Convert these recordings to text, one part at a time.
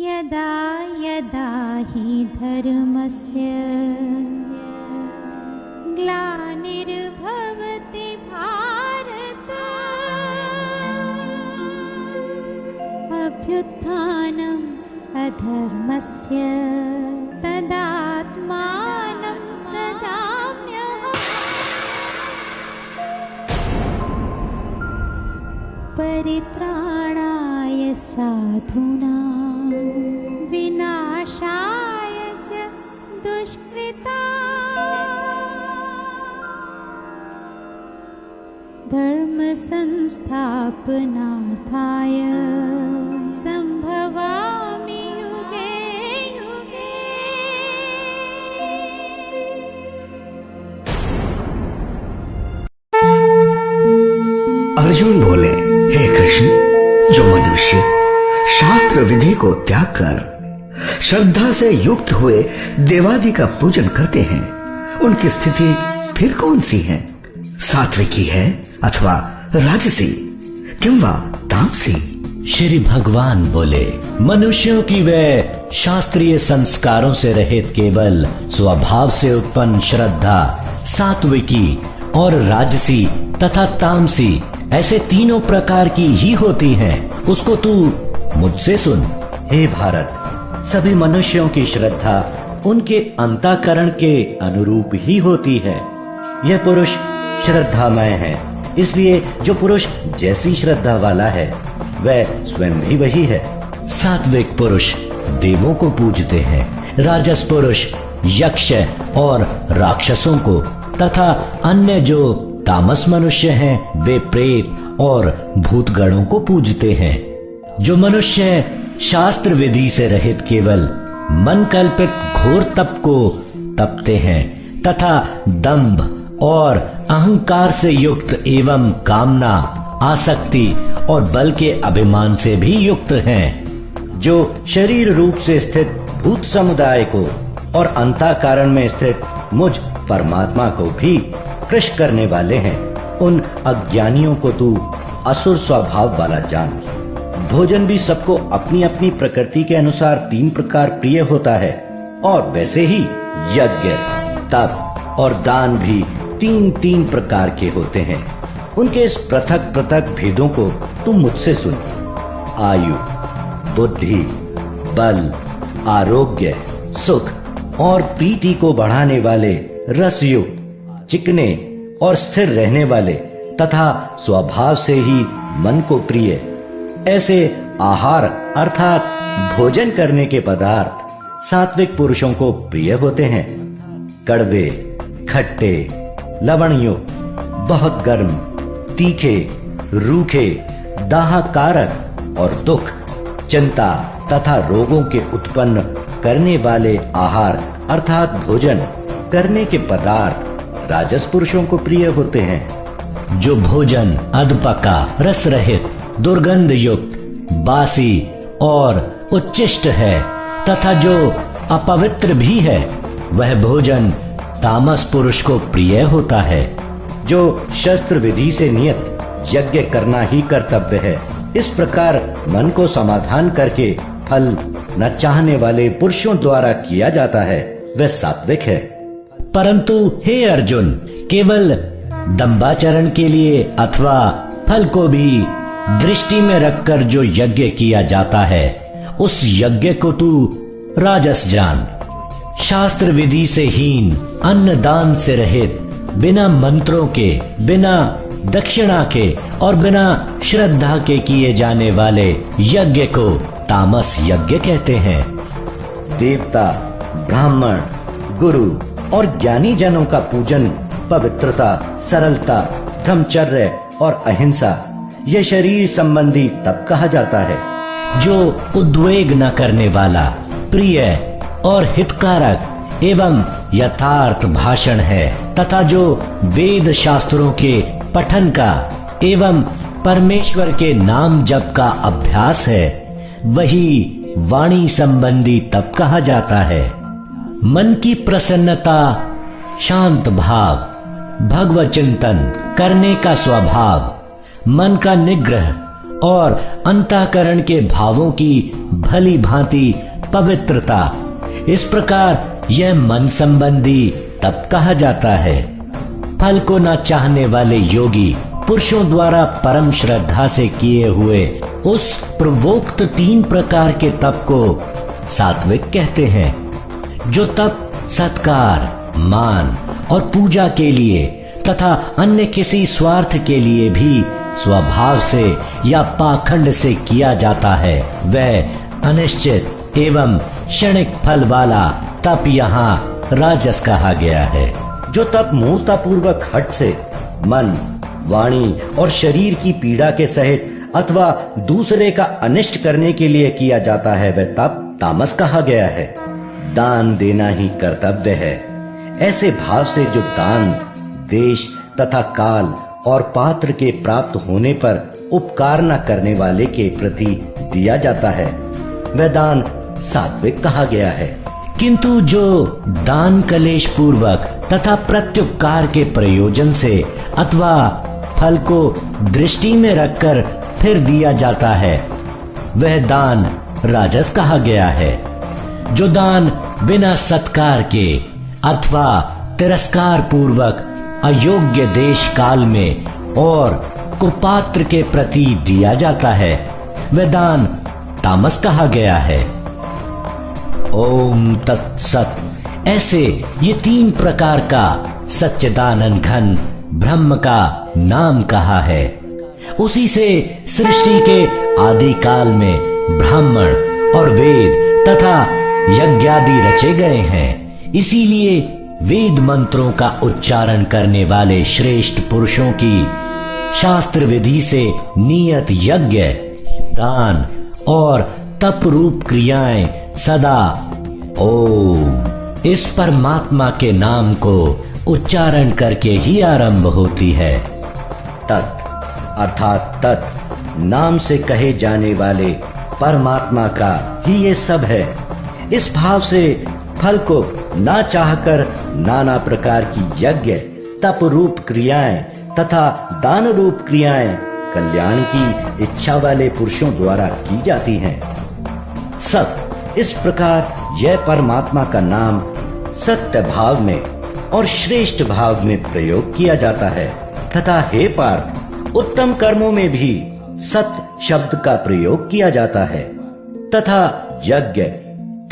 यदा यदा हि धर्मस्य ग्लानिर्भवति भारत अभ्युत्थानम् अधर्मस्य तदात्मानं सृजाम्यहम् परित्राणाय साधूनां विनाशाय च दुष्कृताम् धर्म संस्थापनार्थाय संभवामि युगे युगे। अर्जुन बोले, हे कृष्ण, जो मनुष्य शास्त्र विधि को त्याग कर श्रद्धा से युक्त हुए देवादि का पूजन करते हैं, उनकी स्थिति फिर कौन सी है? सात्विकी है अथवा राजसी किंवा तामसी? श्री भगवान बोले, मनुष्यों की वे शास्त्रीय संस्कारों से रहित केवल स्वभाव से उत्पन्न श्रद्धा सात्विकी और राजसी तथा तामसी ऐसे तीनों प्रकार की ही होती हैं। उसको तू मुझसे सुन। हे भारत, सभी मनुष्यों की श्रद्धा उनके अंतःकरण के अनुरूप ही होती है। यह पुरुष श्रद्धामय है, इसलिए जो पुरुष जैसी श्रद्धा वाला है वह स्वयं भी वही है। सात्विक पुरुष देवों को पूजते हैं, राजस पुरुष यक्ष और राक्षसों को तथा अन्य जो तामस मनुष्य हैं वे प्रेत और भूतगणों को पूजते हैं। जो मनुष्य शास्त्र विधि से रहित केवल मन कल्पित घोर तप को तपते हैं तथा दंभ और अहंकार से युक्त एवं कामना, आसक्ति और बल के अभिमान से भी युक्त हैं, जो शरीर रूप से स्थित भूत समुदाय को और अंतःकरण में स्थित मुझ परमात्मा को भी कृश करने वाले हैं, उन अज्ञानियों को तू असुर स्वभाव वाला जान। भोजन भी सबको अपनी अपनी प्रकृति के अनुसार तीन प्रकार प्रिय होता है, और वैसे ही यज्ञ, तप और दान भी तीन तीन प्रकार के होते हैं। उनके इस पृथक पृथक भेदों को तुम मुझसे सुन। आयु, बुद्धि, बल, आरोग्य, सुख और प्रीति को बढ़ाने वाले, रसयुक्त, चिकने और स्थिर रहने वाले तथा स्वभाव से ही मन को प्रिय ऐसे आहार अर्थात भोजन करने के पदार्थ सात्विक पुरुषों को प्रिय होते हैं। कड़वे, खट्टे, लवणयुक्त, बहुत गर्म, तीखे, रूखे, दाहकारक और दुख, चिंता तथा रोगों के उत्पन्न करने वाले आहार अर्थात भोजन करने के पदार्थ राजस पुरुषों को प्रिय होते हैं। जो भोजन अधपका, रस रहित, दुर्गंध युक्त, बासी और उच्चिष्ट है तथा जो अपवित्र भी है, वह भोजन तामस पुरुष को प्रिय होता है। जो शस्त्र विधि से नियत यज्ञ करना ही कर्तव्य है, इस प्रकार मन को समाधान करके फल न चाहने वाले पुरुषों द्वारा किया जाता है, वह सात्विक है। परंतु हे अर्जुन, केवल दंभाचरण के लिए अथवा फल को भी दृष्टि में रखकर जो यज्ञ किया जाता है, उस यज्ञ को तू राजस जान। शास्त्र विधि से हीन, अन्न दान से रहित, बिना मंत्रों के, बिना दक्षिणा के और बिना श्रद्धा के किए जाने वाले यज्ञ को तामस यज्ञ कहते हैं। देवता, ब्राह्मण, गुरु और ज्ञानी जनों का पूजन पवित्रता, सरलता, ब्रह्मचर्य और अहिंसा, यह शरीर संबंधी तप कहा जाता है। जो उद्वेग न करने वाला, प्रिय और हितकारक एवं यथार्थ भाषण है तथा जो वेद शास्त्रों के पठन का एवं परमेश्वर के नाम जप का अभ्यास है, वही वाणी संबंधी तप कहा जाता है। मन की प्रसन्नता, शांत भाव, भगवत चिंतन करने का स्वभाव, मन का निग्रह और अंतःकरण के भावों की भली भांति पवित्रता, इस प्रकार यह मन संबंधी तप कहा जाता है। फल को न चाहने वाले योगी पुरुषों द्वारा परम श्रद्धा से किए हुए उस पूर्वोक्त 3 प्रकार के तप को सात्विक कहते हैं। जो तप सत्कार, मान और पूजा के लिए तथा अन्य किसी स्वार्थ के लिए भी स्वभाव से या पाखंड से किया जाता है, वह अनिश्चित एवं क्षणिक फल वाला तप यहाँ राजस कहा गया है। जो तप मूर्तापूर्वक हठ से मन, वाणी और शरीर की पीड़ा के सहित अथवा दूसरे का अनिष्ट करने के लिए किया जाता है, वह तप तामस कहा गया है। दान देना ही कर्तव्य है। ऐसे भाव से जो दान देश तथा काल और पात्र के प्राप्त होने पर उपकार न करने वाले के प्रति दिया जाता है, वह दान सात्विक कहा गया है। किंतु जो दान कलेश पूर्वक तथा प्रत्युपकार के प्रयोजन से अथवा फल को दृष्टि में रखकर फिर दिया जाता है, वह दान राजस कहा गया है। जो दान बिना सत्कार के अथवा तिरस्कार पूर्वक अयोग्य देश काल में और कुपात्र के प्रति दिया जाता है, वह दान तामस कहा गया है। ओम तत्सत। ऐसे ये 3 प्रकार का सच्चिदानंद घन ब्रह्म का नाम कहा है। उसी से सृष्टि के आदि काल में ब्राह्मण और वेद तथा यज्ञादि रचे गए हैं। इसीलिए वेद मंत्रों का उच्चारण करने वाले श्रेष्ठ पुरुषों की शास्त्र विधि से नियत यज्ञ, दान और तप रूप क्रियाएं सदा ओम इस परमात्मा के नाम को उच्चारण करके ही आरंभ होती है। तत् अर्थात तत् नाम से कहे जाने वाले परमात्मा का ही ये सब है। इस भाव से फल को ना चाहकर नाना प्रकार की यज्ञ, तप रूप क्रियाएं तथा दान रूप क्रियाएं कल्याण की इच्छा वाले पुरुषों द्वारा की जाती हैं। सत, इस प्रकार यह परमात्मा का नाम सत्य भाव में और श्रेष्ठ भाव में प्रयोग किया जाता है तथा हे पार्थ, उत्तम कर्मों में भी सत शब्द का प्रयोग किया जाता है तथा यज्ञ,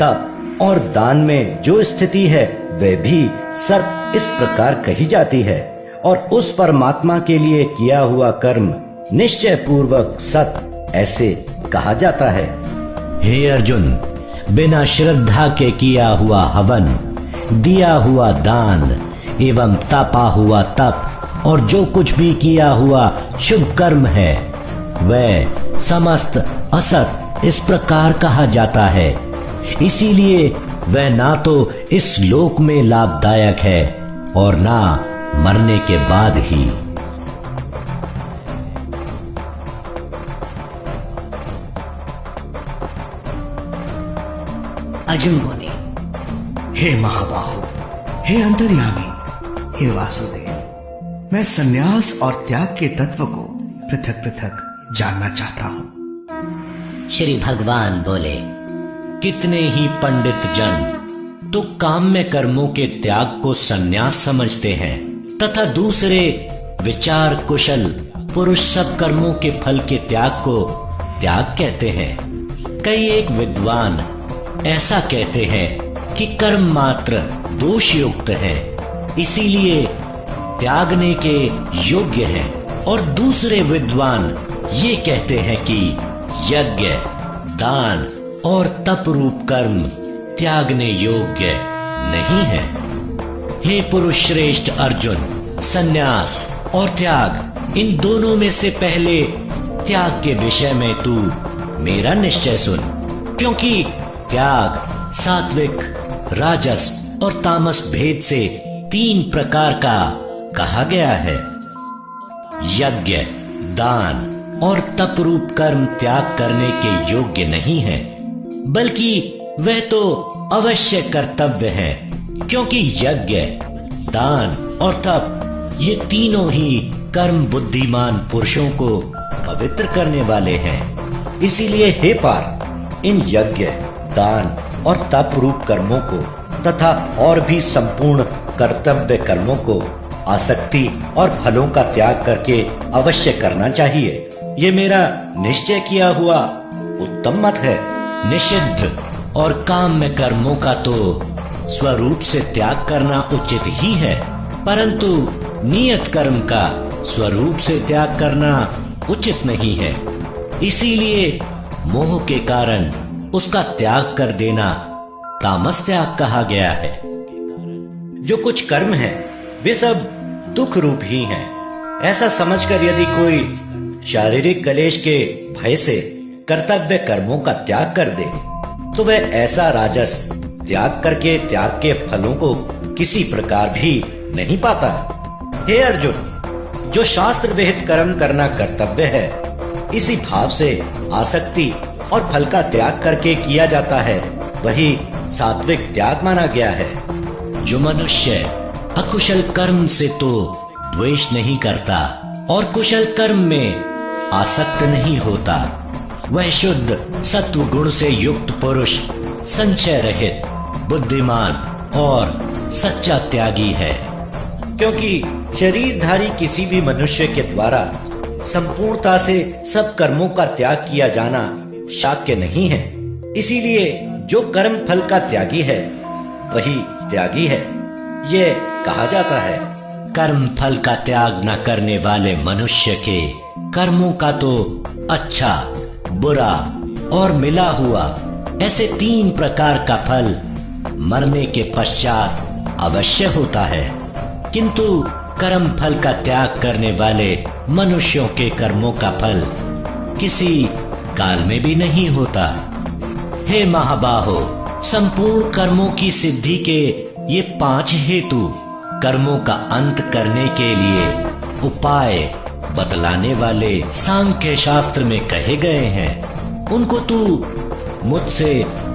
तप और दान में जो स्थिति है वह भी सत इस प्रकार कही जाती है और उस परमात्मा के लिए किया हुआ कर्म निश्चय पूर्वक सत ऐसे कहा जाता है। हे अर्जुन, बिना श्रद्धा के किया हुआ हवन, दिया हुआ दान एवं तपा हुआ तप और जो कुछ भी किया हुआ शुभ कर्म है, वह समस्त असत इस प्रकार कहा जाता है। इसीलिए वह ना तो इस लोक में लाभदायक है और ना मरने के बाद ही। अर्जुन बोले, हे महाबाहु, हे अंतर्यामी, हे वासुदेव, मैं संन्यास और त्याग के तत्व को पृथक पृथक जानना चाहता हूं। श्री भगवान बोले, कितने ही पंडित जन तो काम्य कर्मों के त्याग को संन्यास समझते हैं तथा दूसरे विचार कुशल पुरुष सब कर्मों के फल के त्याग को त्याग कहते हैं। कई एक विद्वान ऐसा कहते हैं कि कर्म मात्र दोष युक्त है, इसीलिए त्यागने के योग्य है, और दूसरे विद्वान ये कहते हैं कि यज्ञ, दान और तप रूप कर्म त्यागने योग्य नहीं है। हे पुरुष श्रेष्ठ अर्जुन, संन्यास और त्याग इन दोनों में से पहले त्याग के विषय में तू मेरा निश्चय सुन, क्योंकि त्याग सात्विक, राजस और तामस भेद से 3 प्रकार का कहा गया है। यज्ञ, दान और तप रूप कर्म त्याग करने के योग्य नहीं है, बल्कि वह तो अवश्य कर्तव्य है, क्योंकि यज्ञ, दान और तप ये तीनों ही कर्म बुद्धिमान पुरुषों को पवित्र करने वाले हैं। इसीलिए हे पार्थ, इन यज्ञ, दान और तप रूप कर्मों को तथा और भी संपूर्ण कर्तव्य कर्मों को आसक्ति और फलों का त्याग करके अवश्य करना चाहिए। ये मेरा निश्चय किया हुआ उत्तम मत है। निषिद्ध और काम्य कर्मों का तो स्वरूप से त्याग करना उचित ही है, परंतु नियत कर्म का स्वरूप से त्याग करना उचित नहीं है। इसीलिए मोह के कारण उसका त्याग कर देना तामस त्याग कहा गया है। जो कुछ कर्म है वे सब दुख रूप ही हैं। ऐसा समझकर यदि कोई शारीरिक कलेश के भय से कर्तव्य कर्मों का त्याग कर दे तो वह ऐसा राजस त्याग करके त्याग के फलों को किसी प्रकार भी नहीं पाता। हे अर्जुन, जो शास्त्र विहित कर्म करना कर्तव्य है, इसी भाव से आसक्ति और फल का त्याग करके किया जाता है, वही सात्विक त्याग माना गया है। जो मनुष्य अकुशल कर्म से तो द्वेष नहीं करता और कुशल कर्म में आसक्त नहीं होता, वह शुद्ध सत्व गुण से युक्त पुरुष संशय रहित, बुद्धिमान और सच्चा त्यागी है। क्योंकि शरीरधारी किसी भी मनुष्य के द्वारा संपूर्णता से सब कर्मों का त्याग किया जाना शक्य नहीं है। इसीलिए जो कर्म फल का त्यागी है वही त्यागी है, ये कहा जाता है। कर्म फल का त्याग न करने वाले मनुष्य के कर्मों का तो अच्छा, बुरा और मिला हुआ ऐसे 3 प्रकार का फल मरने के पश्चात अवश्य होता है, किंतु कर्म फल का त्याग करने वाले मनुष्यों के कर्मों का फल किसी काल में भी नहीं होता। हे महाबाहो, संपूर्ण कर्मों की सिद्धि के ये 5 हेतु कर्मों का अंत करने के लिए उपाय बतलाने वाले सांख्य शास्त्र में कहे गए हैं। उनको तू मुझसे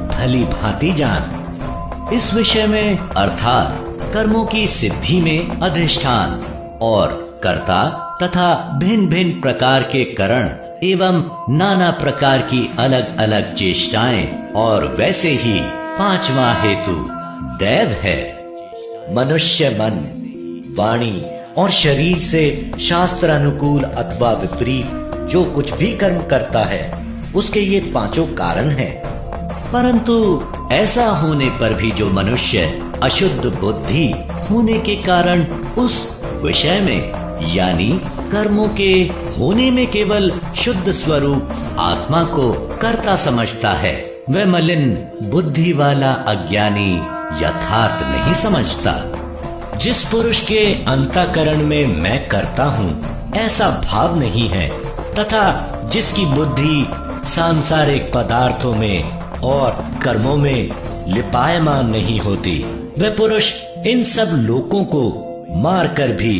भली भांति जान। इस विषय में अर्थात कर्मों की सिद्धि में अधिष्ठान और कर्ता तथा भिन्न भिन्न प्रकार के करण एवं नाना प्रकार की अलग अलग चेष्टाएं और वैसे ही 5वां हेतु दैव है। मनुष्य मन, वाणी और शरीर से शास्त्र अनुकूल अथवा विपरीत जो कुछ भी कर्म करता है उसके ये 5 कारण हैं। परंतु ऐसा होने पर भी जो मनुष्य अशुद्ध बुद्धि होने के कारण उस विषय में यानी कर्मों के होने में केवल शुद्ध स्वरूप आत्मा को कर्ता समझता है, वह मलिन बुद्धि वाला अज्ञानी यथार्थ नहीं समझता। जिस पुरुष के अंतःकरण में मैं करता हूँ ऐसा भाव नहीं है तथा जिसकी बुद्धि सांसारिक पदार्थों में और कर्मों में लिपायमान नहीं होती, वह पुरुष इन सब लोगों को मारकर भी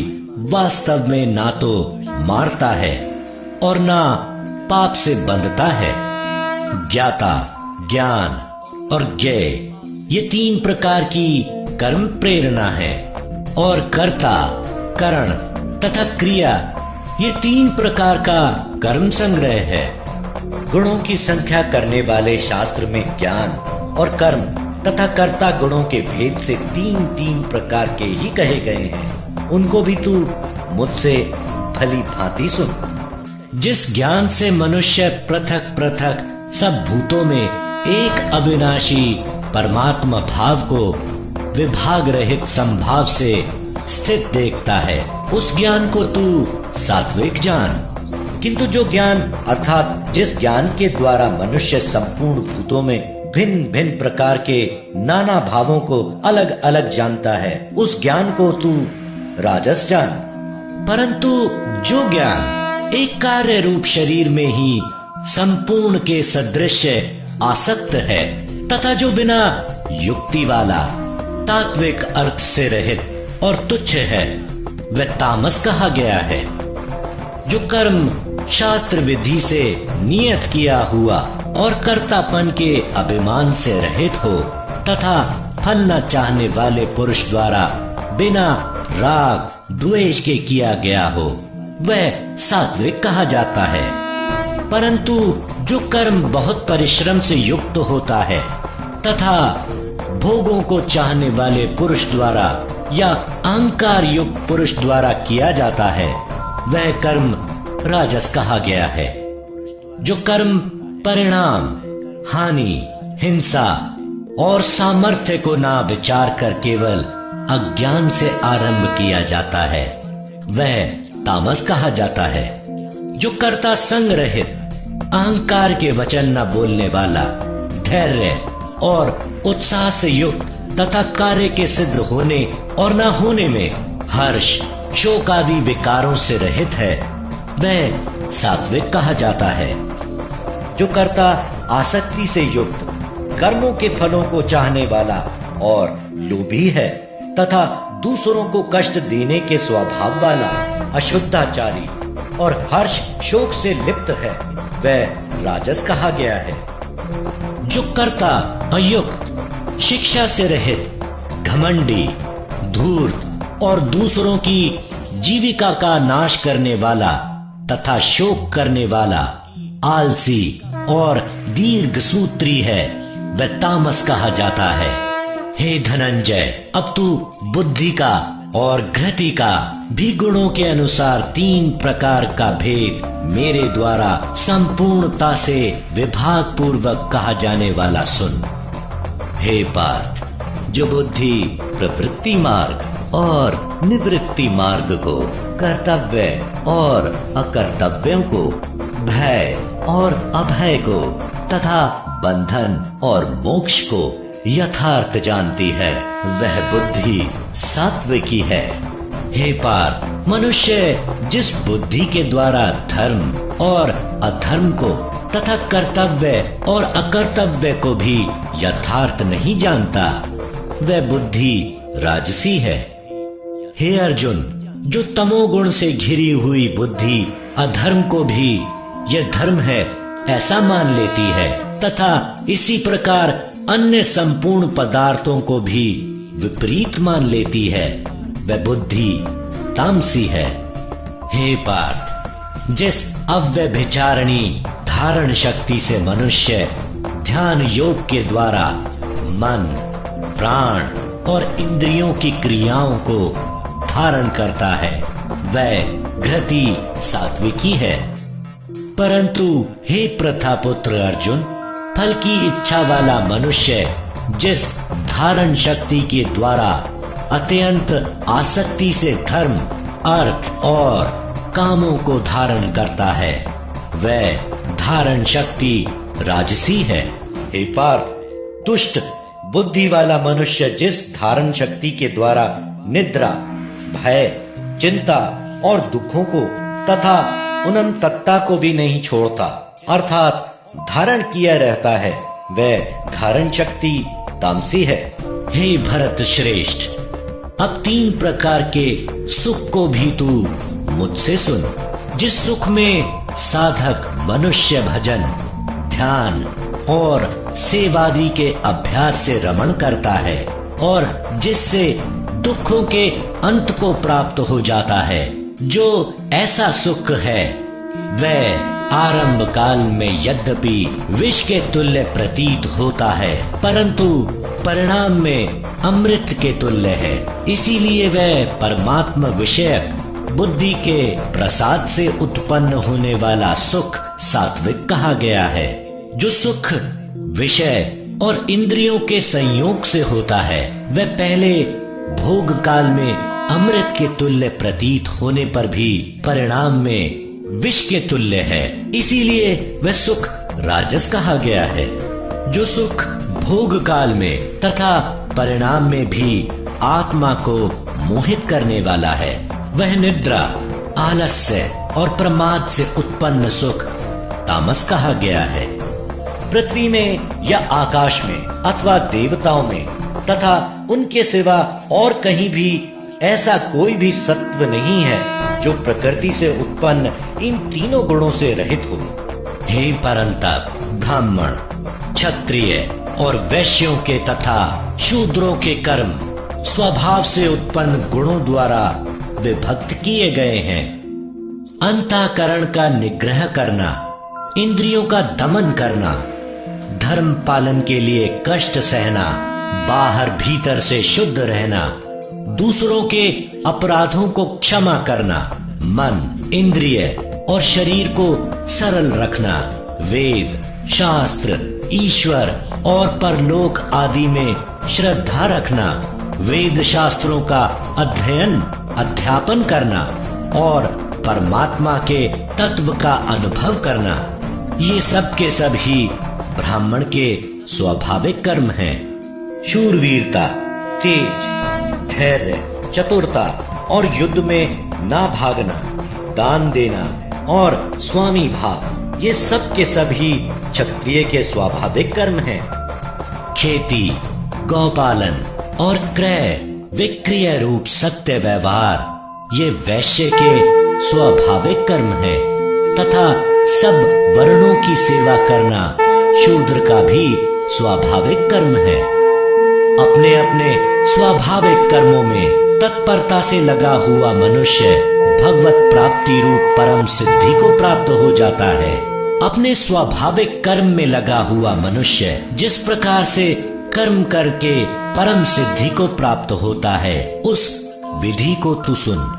वास्तव में ना तो मारता है और ना पाप से बंधता है। ज्ञाता, ज्ञान और ज्ञेय ये 3 प्रकार की कर्म प्रेरणा है और कर्ता, करण तथा क्रिया ये 3 प्रकार का कर्म संग्रह है। गुणों की संख्या करने वाले शास्त्र में ज्ञान और कर्म तथा कर्ता गुणों के भेद से 3 प्रकार के ही कहे गए हैं। उनको भी तू मुझसे भली भांति सुन। जिस ज्ञान से मनुष्य पृथक पृथक सब भूतों में एक अविनाशी परमात्मा भाव को विभाग रहित संभाव से स्थित देखता है, उस ज्ञान को तू सात्विक जान। किंतु जो ज्ञान अर्थात जिस ज्ञान के द्वारा मनुष्य संपूर्ण भूतों में भिन्न भिन्न प्रकार के नाना भावों को अलग अलग जानता है, उस ज्ञान को तू राजस जान। परंतु जो ज्ञान एक कार्य रूप शरीर में ही संपूर्ण के सदृश आसक्त है तथा जो बिना युक्ति वाला तात्विक अर्थ से रहित और तुच्छ है, वह तामस कहा गया है। जो कर्म शास्त्र विधि से नियत किया हुआ और कर्तापन के अभिमान से रहित हो तथा फल न चाहने वाले पुरुष द्वारा बिना राग द्वेष के किया गया हो, वह सात्विक कहा जाता है। परंतु जो कर्म बहुत परिश्रम से युक्त होता है तथा भोगों को चाहने वाले पुरुष द्वारा या अहंकार युक्त पुरुष द्वारा किया जाता है, वह कर्म राजस कहा गया है। जो कर्म परिणाम, हानि, हिंसा और सामर्थ्य को ना विचार कर केवल अज्ञान से आरंभ किया जाता है, वह तामस कहा जाता है। जो कर्ता संग रहित, अहंकार के वचन न बोलने वाला, धैर्य और उत्साह से युक्त तथा कार्य के सिद्ध होने और न होने में हर्ष, शोक आदि विकारों से रहित है, वह सात्विक कहा जाता है। जो कर्ता आसक्ति से युक्त, कर्मों के फलों को चाहने वाला और लोभी है तथा दूसरों को कष्ट देने के स्वभाव वाला, अशुद्धाचारी और हर्ष शोक से लिप्त है, वह राजस कहा गया है। जो कर्ता अयुक्त, शिक्षा से रहित, घमंडी, धूर्त और दूसरों की जीविका का नाश करने वाला तथा शोक करने वाला, आलसी और दीर्घ सूत्री है, वह तामस कहा जाता है। हे धनंजय, अब तू बुद्धि का और घृति का भी गुणों के अनुसार 3 प्रकार का भेद मेरे द्वारा संपूर्णता से विभाग पूर्वक कहा जाने वाला सुन। हे पार्थ, जो बुद्धि प्रवृत्ति मार्ग और निवृत्ति मार्ग को, कर्तव्य और अकर्तव्यों को, भय और अभय को तथा बंधन और मोक्ष को यथार्थ जानती है, वह बुद्धि सात्विकी है। हे पार्थ, मनुष्य जिस बुद्धि के द्वारा धर्म और अधर्म को तथा कर्तव्य और अकर्तव्य को भी यथार्थ नहीं जानता, वह बुद्धि राजसी है। हे अर्जुन, जो तमोगुण से घिरी हुई बुद्धि अधर्म को भी यह धर्म है ऐसा मान लेती है तथा इसी प्रकार अन्य संपूर्ण पदार्थों को भी विपरीत मान लेती है, वह बुद्धि तामसी है। हे पार्थ, जिस अव्यभिचारिणी धारण शक्ति से मनुष्य ध्यान योग के द्वारा मन, प्राण और इंद्रियों की क्रियाओं को धारण करता है, वह घृति सात्विकी है। परंतु हे प्रथापुत्र अर्जुन, फल की इच्छा वाला मनुष्य जिस धारण शक्ति के द्वारा अत्यंत आसक्ति से धर्म, अर्थ और कामों को धारण करता है, वह धारण शक्ति राजसी है। हे पार्थ, दुष्ट बुद्धि वाला मनुष्य जिस धारण शक्ति के द्वारा निद्रा, भय, चिंता और दुखों को तथा उन्मत्तता को भी नहीं छोड़ता, अर्थात धारण किया रहता है, वह धारण शक्ति तामसी है। हे भरत श्रेष्ठ, अब 3 प्रकार के सुख को भी तू मुझसे सुन। जिस सुख में साधक मनुष्य भजन, ध्यान और सेवादि के अभ्यास से रमण करता है और जिससे दुखों के अंत को प्राप्त हो जाता है, जो ऐसा सुख है वह आरंभ काल में यद्यपि विष के तुल्य प्रतीत होता है, परंतु परिणाम में अमृत के तुल्य है। इसीलिए वह परमात्मा विषयक बुद्धि के प्रसाद से उत्पन्न होने वाला सुख सात्विक कहा गया है। जो सुख विषय और इंद्रियों के संयोग से होता है, वह पहले भोग काल में अमृत के तुल्य प्रतीत होने पर भी परिणाम में विष के तुल्य है, इसीलिए वह सुख राजस कहा गया है। जो सुख भोग काल में तथा परिणाम में भी आत्मा को मोहित करने वाला है, वह निद्रा, आलस्य और प्रमाद से उत्पन्न सुख तामस कहा गया है। पृथ्वी में या आकाश में अथवा देवताओं में तथा उनके सिवा और कहीं भी ऐसा कोई भी सत्व नहीं है जो प्रकृति से उत्पन्न इन तीनों गुणों से रहित हो। हे परंतप, ब्राह्मण, क्षत्रिय और वैश्यों के तथा शूद्रों के कर्म स्वभाव से उत्पन्न गुणों द्वारा विभक्त किए गए हैं। अंतःकरण का निग्रह करना, इंद्रियों का दमन करना, धर्म पालन के लिए कष्ट सहना, बाहर भीतर से शुद्ध रहना, दूसरों के अपराधों को क्षमा करना, मन, इंद्रिय और शरीर को सरल रखना, वेद, शास्त्र, ईश्वर और परलोक आदि में श्रद्धा रखना, वेद शास्त्रों का अध्ययन अध्यापन करना और परमात्मा के तत्व का अनुभव करना, ये सब के सब ही ब्राह्मण के स्वाभाविक कर्म हैं। शूरवीरता, तेज, धैर्य, चतुरता और युद्ध में ना भागना, दान देना और स्वामी भाव, ये सब के सब ही क्षत्रिय के स्वाभाविक कर्म हैं। खेती, गौपालन और क्रय विक्रय रूप सत्य व्यवहार, ये वैश्य के स्वाभाविक कर्म हैं तथा सब वर्णों की सेवा करना शूद्र का भी स्वाभाविक कर्म है। अपने अपने स्वाभाविक कर्मों में तत्परता से लगा हुआ मनुष्य भगवत प्राप्ति रूप परम सिद्धि को प्राप्त हो जाता है। अपने स्वाभाविक कर्म में लगा हुआ मनुष्य जिस प्रकार से कर्म करके परम सिद्धि को प्राप्त होता है, उस विधि को तू सुन।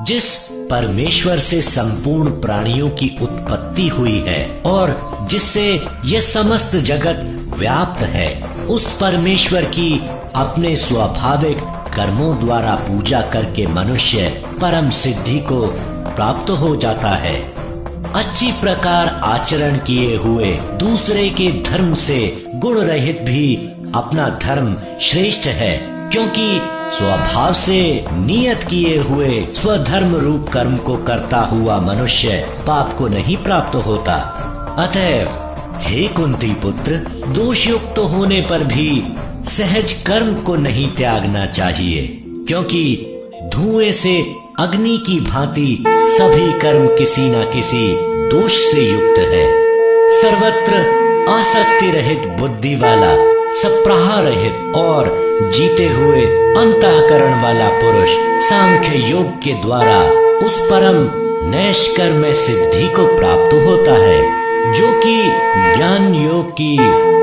जिस परमेश्वर से संपूर्ण प्राणियों की उत्पत्ति हुई है और जिससे यह समस्त जगत व्याप्त है, उस परमेश्वर की अपने स्वाभाविक कर्मों द्वारा पूजा करके मनुष्य परम सिद्धि को प्राप्त हो जाता है। अच्छी प्रकार आचरण किए हुए दूसरे के धर्म से गुण रहित भी अपना धर्म श्रेष्ठ है, क्योंकि स्वभाव से नियत किए हुए स्वधर्म रूप कर्म को करता हुआ मनुष्य पाप को नहीं प्राप्त होता। अतएव हे कुंती पुत्र, दोषयुक्त होने पर भी सहज कर्म को नहीं त्यागना चाहिए, क्योंकि धुएं से अग्नि की भांति सभी कर्म किसी न किसी दोष से युक्त है। सर्वत्र आसक्ति रहित बुद्धि वाला, सप्राह रहित और जीते हुए अंतःकरण वाला पुरुष सांख्य योग के द्वारा उस परम नैष्कर्म्य सिद्धि को प्राप्त होता है, जो कि ज्ञान योग की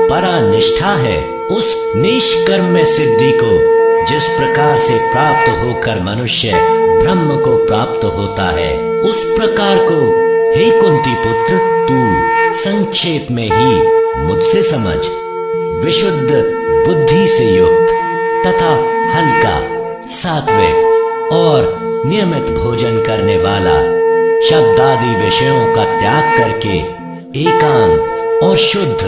परा निष्ठा है। उस निष्कर्म्य सिद्धि को जिस प्रकार से प्राप्त होकर मनुष्य ब्रह्म को प्राप्त होता है, उस प्रकार को हे कुंती पुत्र, तू संक्षेप में ही मुझसे समझ। विशुद्ध बुद्धि से युक्त तथा हल्का, सात्विक और नियमित भोजन करने वाला, शब्द आदि विषयों का त्याग करके एकांत और शुद्ध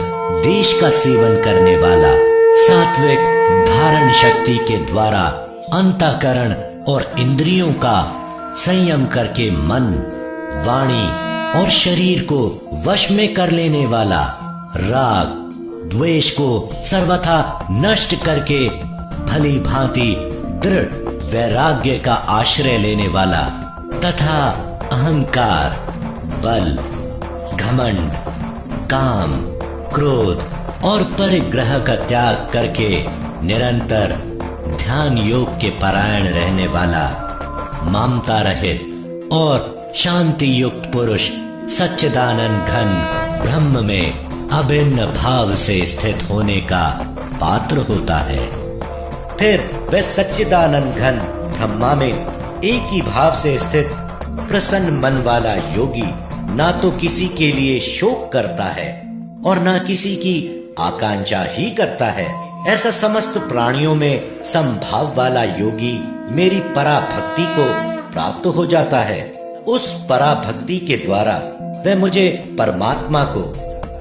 देश का सेवन करने वाला, सात्विक धारण शक्ति के द्वारा अंतःकरण और इंद्रियों का संयम करके मन, वाणी और शरीर को वश में कर लेने वाला, राग द्वेष को सर्वथा नष्ट करके भली भांति दृढ़ वैराग्य का आश्रय लेने वाला तथा अहंकार, बल, घमंड, काम, क्रोध और परिग्रह का त्याग करके निरंतर ध्यान योग के परायण रहने वाला, ममता रहित और शांति युक्त पुरुष सच्चिदानंद घन ब्रह्म में अभिन्न भाव से स्थित होने का पात्र होता है। फिर वह सच्चिदानंद घन ब्रह्मा में एक ही भाव से स्थित प्रसन्न मन वाला योगी ना तो किसी के लिए शोक करता है और ना किसी की आकांक्षा ही करता है। ऐसा समस्त प्राणियों में समभाव वाला योगी मेरी पराभक्ति को प्राप्त हो जाता है। उस पराभक्ति के द्वारा वह मुझे परमात्मा को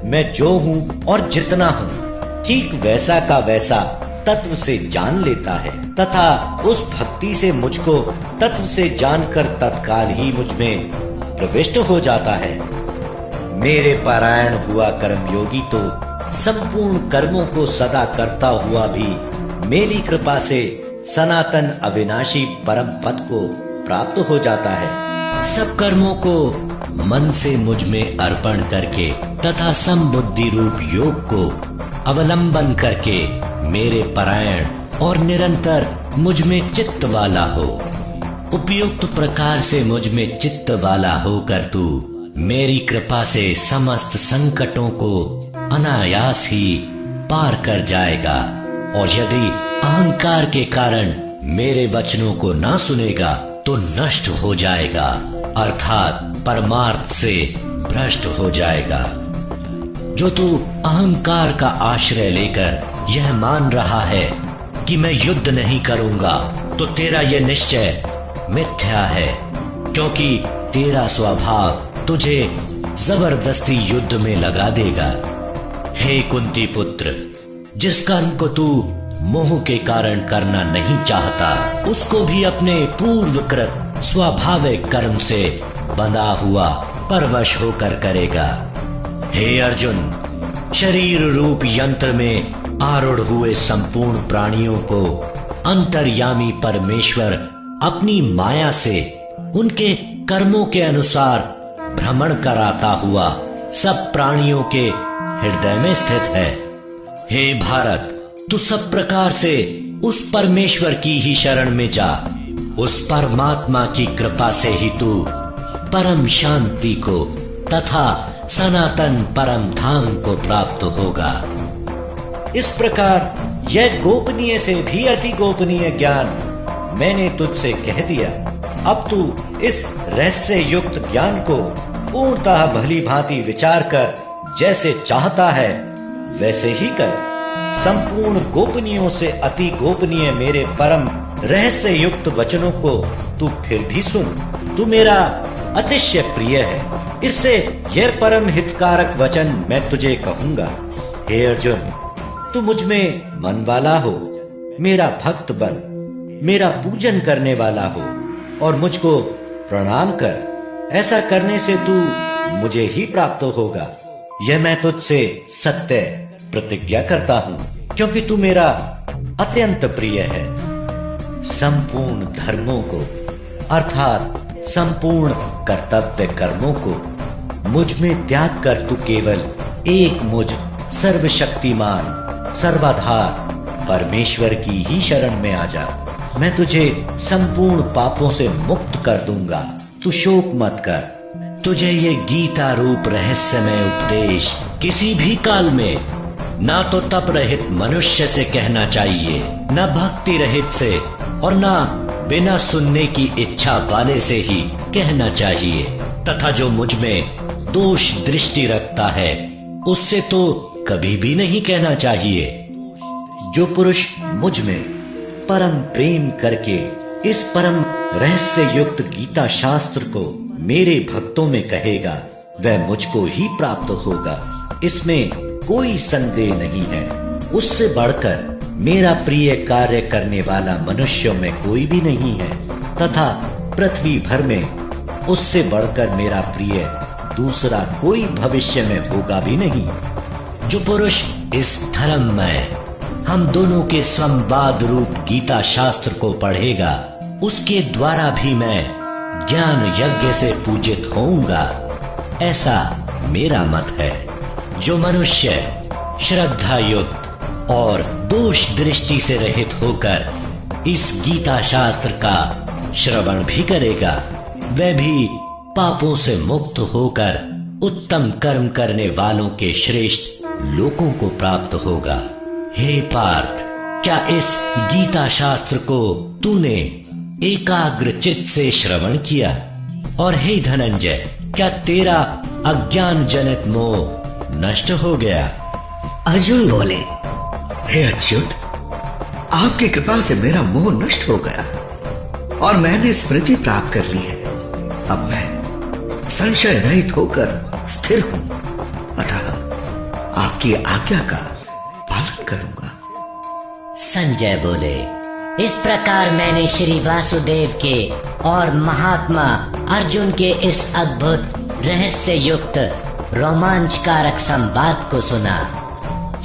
मैं जो हूँ और जितना हूँ ठीक वैसा का वैसा तत्व से जान लेता है तथा उस भक्ति से मुझको तत्व से जानकर तत्काल ही मुझ में प्रविष्ट हो जाता है। मेरे पारायण हुआ कर्मयोगी तो संपूर्ण कर्मों को सदा करता हुआ भी मेरी कृपा से सनातन अविनाशी परम पद को प्राप्त हो जाता है। सब कर्मों को मन से मुझ में अर्पण करके तथा समबुद्धि रूप योग को अवलंबन करके मेरे परायण और निरंतर मुझ में चित्त वाला हो। उपयुक्त प्रकार से मुझ में चित्त वाला होकर तू मेरी कृपा से समस्त संकटों को अनायास ही पार कर जाएगा, और यदि अहंकार के कारण मेरे वचनों को ना सुनेगा तो नष्ट हो जाएगा, अर्थात परमार्थ से भ्रष्ट हो जाएगा। जो तू अहंकार का आश्रय लेकर यह मान रहा है कि मैं युद्ध नहीं करूंगा, तो तेरा यह निश्चय मिथ्या है, क्योंकि तेरा स्वभाव तुझे जबरदस्ती युद्ध में लगा देगा। हे कुंती पुत्र, जिस कर्म को तू मोह के कारण करना नहीं चाहता, उसको भी अपने पूर्वकृत स्वाभाविक कर्म से बंधा हुआ परवश होकर करेगा। हे अर्जुन, शरीर रूप यंत्र में आरूढ़ हुए संपूर्ण प्राणियों को अंतर्यामी परमेश्वर अपनी माया से उनके कर्मों के अनुसार भ्रमण कराता हुआ सब प्राणियों के हृदय में स्थित है। हे भारत, तू सब प्रकार से उस परमेश्वर की ही शरण में जा। उस परमात्मा की कृपा से ही तू परम शांति को तथा सनातन परम धाम को प्राप्त होगा। इस प्रकार यह गोपनीय से भी अति गोपनीय ज्ञान मैंने तुझसे कह दिया। अब तू इस रहस्य युक्त ज्ञान को पूर्णतः भली भांति विचार कर जैसे चाहता है वैसे ही कर। संपूर्ण गोपनीयों से अति गोपनीय मेरे परम रहस्य युक्त वचनों को तू फिर भी सुन। तू मेरा अतिशय प्रिय है, इससे यह परम हितकारक वचन मैं तुझे कहूंगा। हे अर्जुन, तू मुझ में मन वाला हो, मेरा भक्त बन, मेरा पूजन करने वाला हो और मुझको प्रणाम कर। ऐसा करने से तू मुझे ही प्राप्त होगा। यह मैं तुझसे सत्य प्रतिज्ञा करता हूं, क्योंकि तू मेरा अत्यंत प्रिय है। संपूर्ण धर्मों को अर्थात संपूर्ण कर्तव्य कर्मों को मुझ में त्याग कर तू केवल एक मुझ सर्वशक्तिमान सर्वाधार परमेश्वर की ही शरण में आ जा। मैं तुझे संपूर्ण पापों से मुक्त कर दूंगा। तू शोक मत कर। तुझे ये गीता रूप रहस्यमय उपदेश किसी भी काल में ना तो तप रहित मनुष्य से कहना चाहिए, न भक्ति रहित से और ना बिना सुनने की इच्छा वाले से ही कहना चाहिए, तथा जो मुझ में दोष दृष्टि रखता है उससे तो कभी भी नहीं कहना चाहिए। जो पुरुष मुझ में परम प्रेम करके इस परम रहस्य युक्त गीता शास्त्र को मेरे भक्तों में कहेगा, वह मुझको ही प्राप्त होगा। इसमें कोई संदेह नहीं है। उससे बढ़कर मेरा प्रिय कार्य करने वाला मनुष्यों में कोई भी नहीं है, तथा पृथ्वी भर में उससे बढ़कर मेरा प्रिय दूसरा कोई भविष्य में होगा भी नहीं। जो पुरुष इस धर्म में हम दोनों के संवाद रूप गीता शास्त्र को पढ़ेगा, उसके द्वारा भी मैं ज्ञान यज्ञ से पूजित होऊंगा, ऐसा मेरा मत है। जो मनुष्य श्रद्धा युक्त और दोष दृष्टि से रहित होकर इस गीता शास्त्र का श्रवण भी करेगा, वह भी पापों से मुक्त होकर उत्तम कर्म करने वालों के श्रेष्ठ लोकों को प्राप्त होगा। हे पार्थ, क्या इस गीता शास्त्र को तूने एकाग्र चित्त से श्रवण किया? और हे धनंजय, क्या तेरा अज्ञान जनित मोह नष्ट हो गया? अर्जुन बोले, हे अच्युत, आपकी कृपा से मेरा मोह नष्ट हो गया और मैंने स्मृति प्राप्त कर ली है। अब मैं संशय रहित होकर स्थिर हूं, अतः आपकी आज्ञा का पालन करूंगा। संजय बोले, इस प्रकार मैंने श्री वासुदेव के और महात्मा अर्जुन के इस अद्भुत रहस्य युक्त रोमांचकारक संवाद को सुना।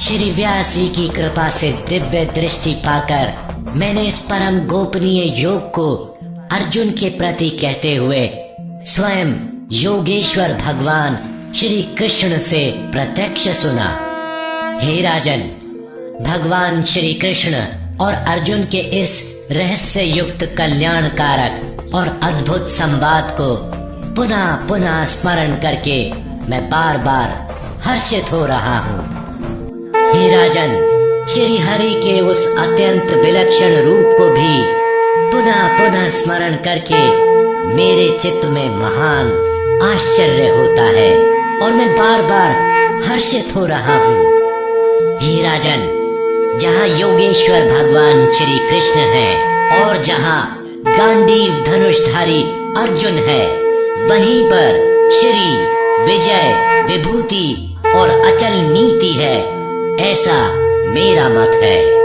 श्री व्यास जी की कृपा से दिव्य दृष्टि पाकर मैंने इस परम गोपनीय योग को अर्जुन के प्रति कहते हुए स्वयं योगेश्वर भगवान श्री कृष्ण से प्रत्यक्ष सुना। हे राजन, भगवान श्री कृष्ण और अर्जुन के इस रहस्य युक्त कल्याणकारक और अद्भुत संवाद को पुनः पुनः स्मरण करके मैं बार बार हर्षित हो रहा हूँ। हे राजन, श्री हरि के उस अत्यंत विलक्षण रूप को भी पुनः पुनः स्मरण करके मेरे चित्त में महान आश्चर्य होता है और मैं बार बार हर्षित हो रहा हूँ। हे राजन, जहाँ योगेश्वर भगवान श्री कृष्ण है और जहाँ गांडीव धनुषधारी अर्जुन है, वहीं पर श्री विजय विभूति और अचल नीति है, ऐसा मेरा मत है।